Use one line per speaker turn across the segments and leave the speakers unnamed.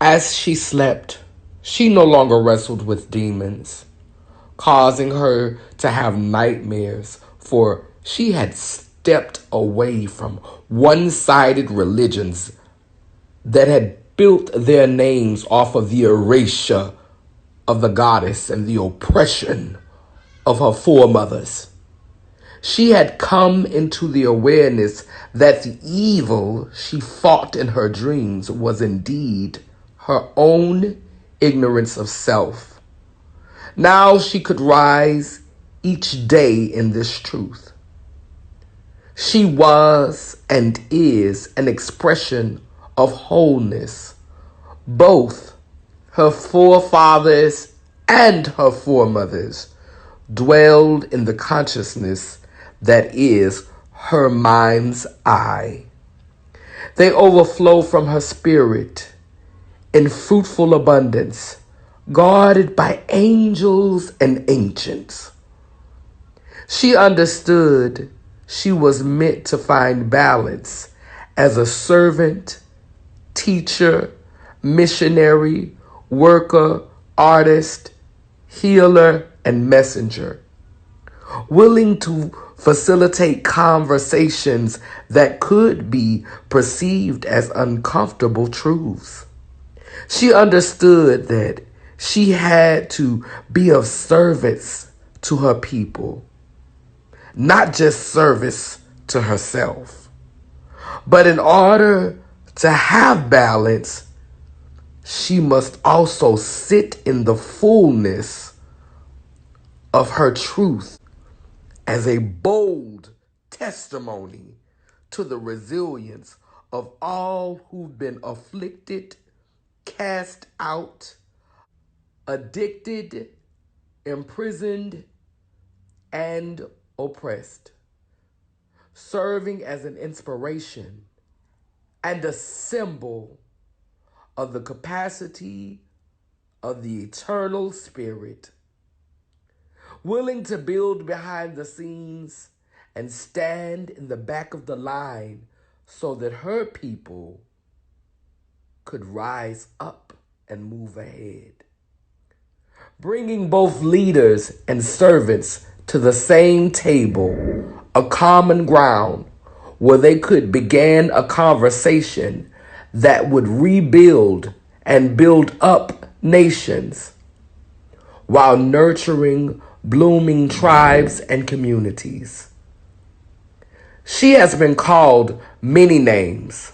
As she slept, she no longer wrestled with demons, causing her to have nightmares, for she had stepped away from one-sided religions that had built their names off of the erasure of the goddess and the oppression of her foremothers. She had come into the awareness that the evil she fought in her dreams was indeed her own ignorance of self. Now she could rise each day in this truth. She was and is an expression of wholeness. Both her forefathers and her foremothers dwelled in the consciousness that is her mind's eye. They overflow from her spirit in fruitful abundance, guarded by angels and ancients. She understood she was meant to find balance as a servant, teacher, missionary, worker, artist, healer, and messenger, willing to facilitate conversations that could be perceived as uncomfortable truths. She understood that she had to be of service to her people, not just service to herself. But in order to have balance, she must also sit in the fullness of her truth as a bold testimony to the resilience of all who've been afflicted, cast out, addicted, imprisoned, and oppressed, serving as an inspiration and a symbol of the capacity of the eternal spirit, willing to build behind the scenes and stand in the back of the line so that her people could rise up and move ahead, bringing both leaders and servants to the same table, a common ground where they could begin a conversation that would rebuild and build up nations while nurturing blooming tribes and communities. She has been called many names,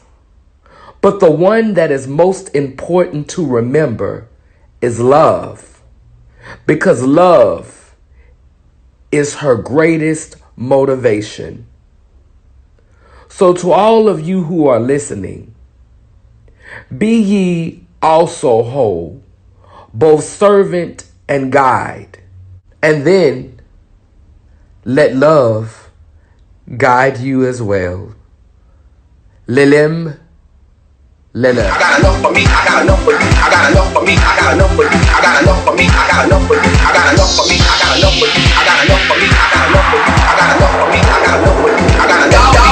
but the one that is most important to remember is love, because love is her greatest motivation. So to all of you who are listening, be ye also whole, both servant and guide, and then let love guide you as well. Lilem Lele. I got enough for me, I got enough for you, I got enough for me, I got enough for you, I got enough for me, I got enough for you, I got enough for me, I got enough for you, I got enough for me, I got enough for you, I got enough for me, I got enough for you, I got enough for me, I got enough for you.